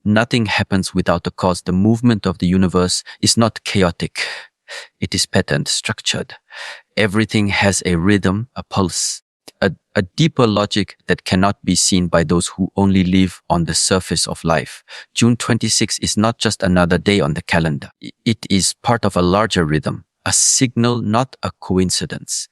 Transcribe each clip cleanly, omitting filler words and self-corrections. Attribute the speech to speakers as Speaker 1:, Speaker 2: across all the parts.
Speaker 1: Nothing happens without a cause. The movement of the universe is not chaotic. It is patterned, structured. Everything has a rhythm, a pulse, a deeper logic that cannot be seen by those who only live on the surface of life. June 26 is not just another day on the calendar. It is part of a larger rhythm, a signal, not a coincidence.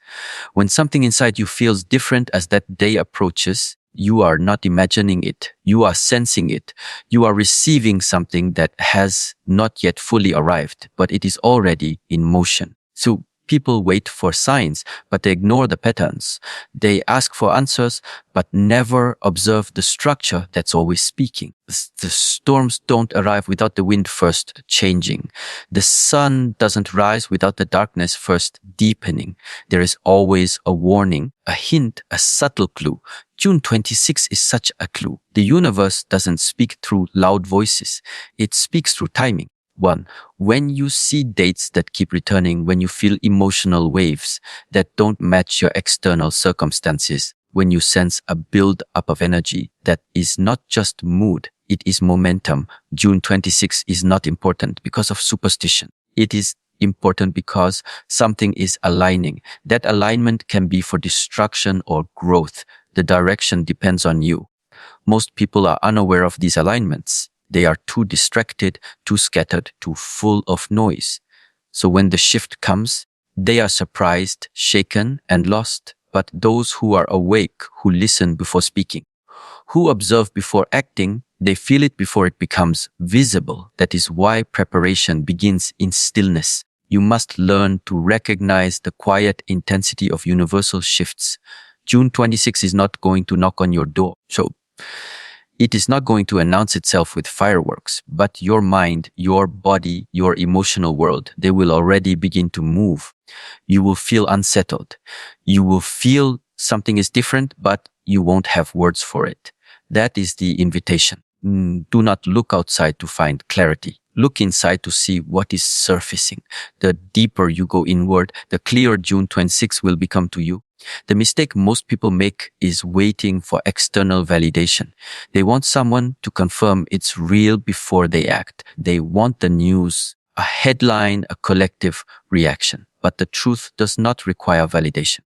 Speaker 1: When something inside you feels different as that day approaches, you are not imagining it. You are sensing it. You are receiving something that has not yet fully arrived, but it is already in motion. So people wait for signs, but they ignore the patterns. They ask for answers, but never observe the structure that's always speaking. The storms don't arrive without the wind first changing. The sun doesn't rise without the darkness first deepening. There is always a warning, a hint, a subtle clue. June 26 is such a clue. The universe doesn't speak through loud voices. It speaks through timing. 1. When you see dates that keep returning, when you feel emotional waves that don't match your external circumstances, when you sense a build-up of energy that is not just mood, it is momentum. June 26 is not important because of superstition. It is important because something is aligning. That alignment can be for destruction or growth. The direction depends on you. Most people are unaware of these alignments. They are too distracted, too scattered, too full of noise. So when the shift comes, they are surprised, shaken, and lost. But those who are awake, who listen before speaking, who observe before acting, they feel it before it becomes visible. That is why preparation begins in stillness. You must learn to recognize the quiet intensity of universal shifts. June 26 is not going to knock on your door. So it is not going to announce itself with fireworks, but your mind, your body, your emotional world, they will already begin to move. You will feel unsettled. You will feel something is different, but you won't have words for it. That is the invitation. Do not look outside to find clarity. Look inside to see what is surfacing. The deeper you go inward, the clearer June 26 will become to you. The mistake most people make is waiting for external validation. They want someone to confirm it's real before they act. They want the news, a headline, a collective reaction. But the truth does not require validation.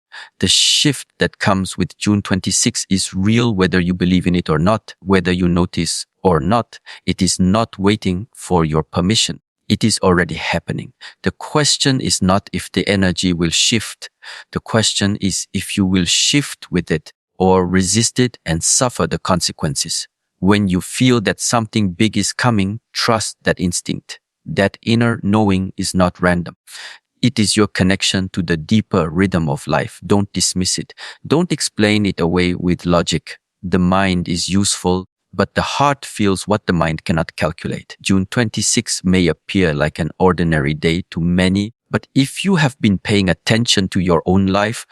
Speaker 1: The shift that comes with June 26 is real whether you believe in it or not, whether you notice or not. It is not waiting for your permission. It is already happening. The question is not if the energy will shift. The question is if you will shift with it or resist it and suffer the consequences. When you feel that something big is coming, trust that instinct. That inner knowing is not random. It is your connection to the deeper rhythm of life. Don't dismiss it. Don't explain it away with logic. The mind is useful, but the heart feels what the mind cannot calculate. June 26 may appear like an ordinary day to many, but if you have been paying attention to your own life,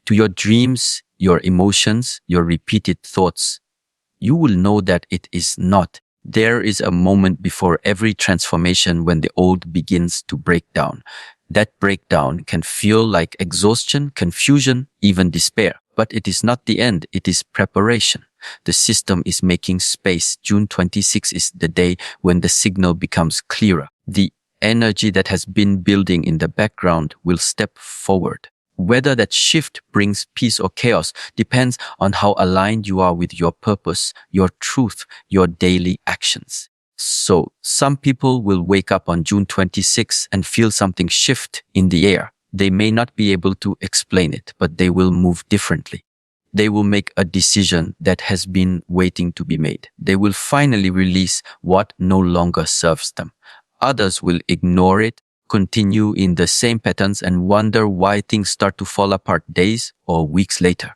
Speaker 1: to your dreams, your emotions, your repeated thoughts, you will know that it is not. There is a moment before every transformation when the old begins to break down. That breakdown can feel like exhaustion, confusion, even despair. But it is not the end, it is preparation. The system is making space. June 26 is the day when the signal becomes clearer. The energy that has been building in the background will step forward. Whether that shift brings peace or chaos depends on how aligned you are with your purpose, your truth, your daily actions. So some people will wake up on June 26 and feel something shift in the air. They may not be able to explain it, but they will move differently. They will make a decision that has been waiting to be made. They will finally release what no longer serves them. Others will ignore it, continue in the same patterns, and wonder why things start to fall apart days or weeks later.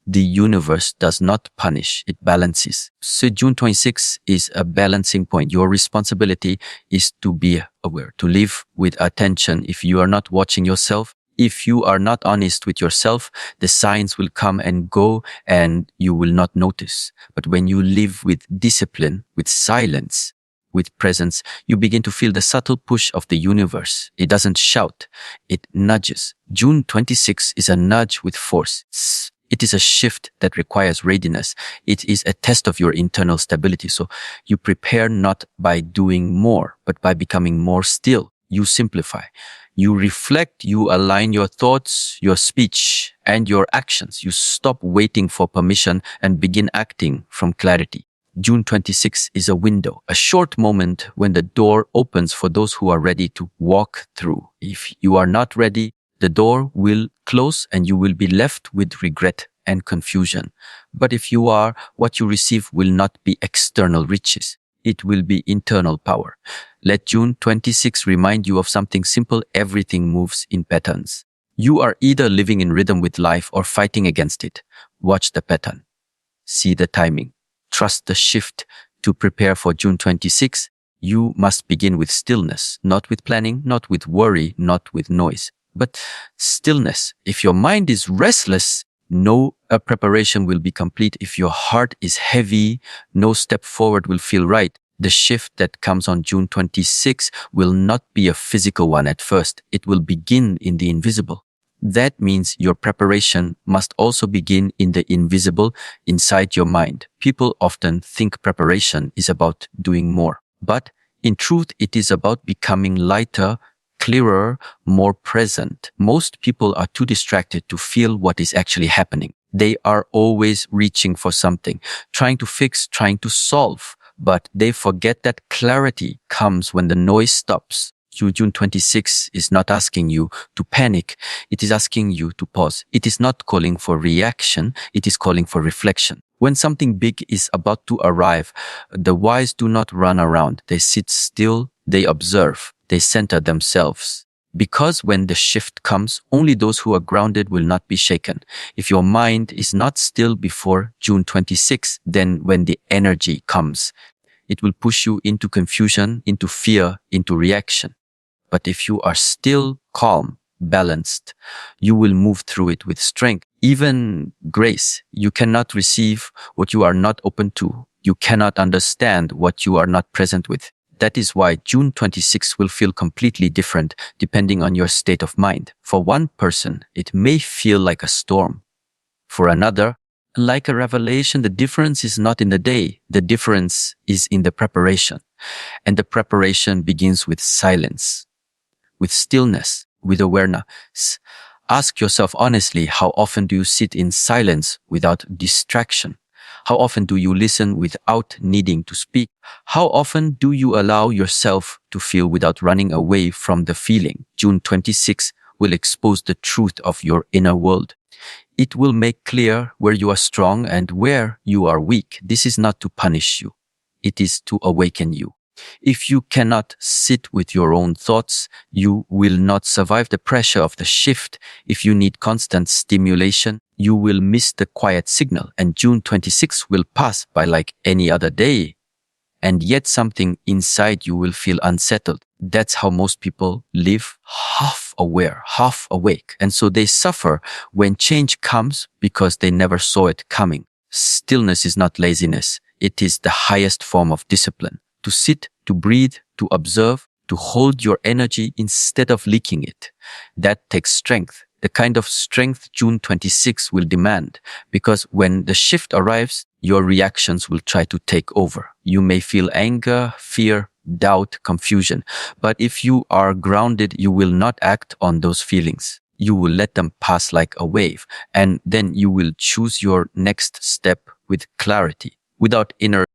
Speaker 1: The universe does not punish, it balances. So June 26 is a balancing point. Your responsibility is to be aware, to live with attention. If you are not watching yourself, if you are not honest with yourself, the signs will come and go and you will not notice. But when you live with discipline, with silence, with presence, you begin to feel the subtle push of the universe. It doesn't shout, it nudges. June 26 is a nudge with force. It is a shift that requires readiness. It is a test of your internal stability. So you prepare not by doing more, but by becoming more still. You simplify. You reflect, you align your thoughts, your speech, and your actions. You stop waiting for permission and begin acting from clarity. June 26 is a window, a short moment when the door opens for those who are ready to walk through. If you are not ready, the door will close and you will be left with regret and confusion. But if you are, what you receive will not be external riches. It will be internal power. Let June 26 remind you of something simple. Everything moves in patterns. You are either living in rhythm with life or fighting against it. Watch the pattern. See the timing. Trust the shift. To prepare for June 26, you must begin with stillness, not with planning, not with worry, not with noise, but stillness. If your mind is restless, no preparation will be complete. If your heart is heavy, no step forward will feel right. The shift that comes on June 26 will not be a physical one at first. It will begin in the invisible. That means your preparation must also begin in the invisible, inside your mind. People often think preparation is about doing more, but in truth, it is about becoming lighter, clearer, more present. Most people are too distracted to feel what is actually happening. They are always reaching for something, trying to fix, trying to solve, but they forget that clarity comes when the noise stops. June 26 is not asking you to panic. It is asking you to pause. It is not calling for reaction. It is calling for reflection. When something big is about to arrive, the wise do not run around. They sit still. They observe. They center themselves. Because when the shift comes, only those who are grounded will not be shaken. If your mind is not still before June 26, then when the energy comes, it will push you into confusion, into fear, into reaction. But if you are still calm, balanced, you will move through it with strength, even grace. You cannot receive what you are not open to. You cannot understand what you are not present with. That is why June 26 will feel completely different depending on your state of mind. For one person, it may feel like a storm. For another, like a revelation. The difference is not in the day. The difference is in the preparation. And the preparation begins with silence, with stillness, with awareness. Ask yourself honestly, how often do you sit in silence without distraction? How often do you listen without needing to speak? How often do you allow yourself to feel without running away from the feeling? June 26 will expose the truth of your inner world. It will make clear where you are strong and where you are weak. This is not to punish you. It is to awaken you. If you cannot sit with your own thoughts, you will not survive the pressure of the shift. If you need constant stimulation, you will miss the quiet signal, and June 26 will pass by like any other day. And yet something inside you will feel unsettled. That's how most people live, half aware, half awake. And so they suffer when change comes because they never saw it coming. Stillness is not laziness. It is the highest form of discipline. To sit, to breathe, to observe, to hold your energy instead of leaking it. That takes strength. The kind of strength June 26 will demand, because when the shift arrives, your reactions will try to take over. You may feel anger, fear, doubt, confusion. But if you are grounded, you will not act on those feelings. You will let them pass like a wave, and then you will choose your next step with clarity, without inner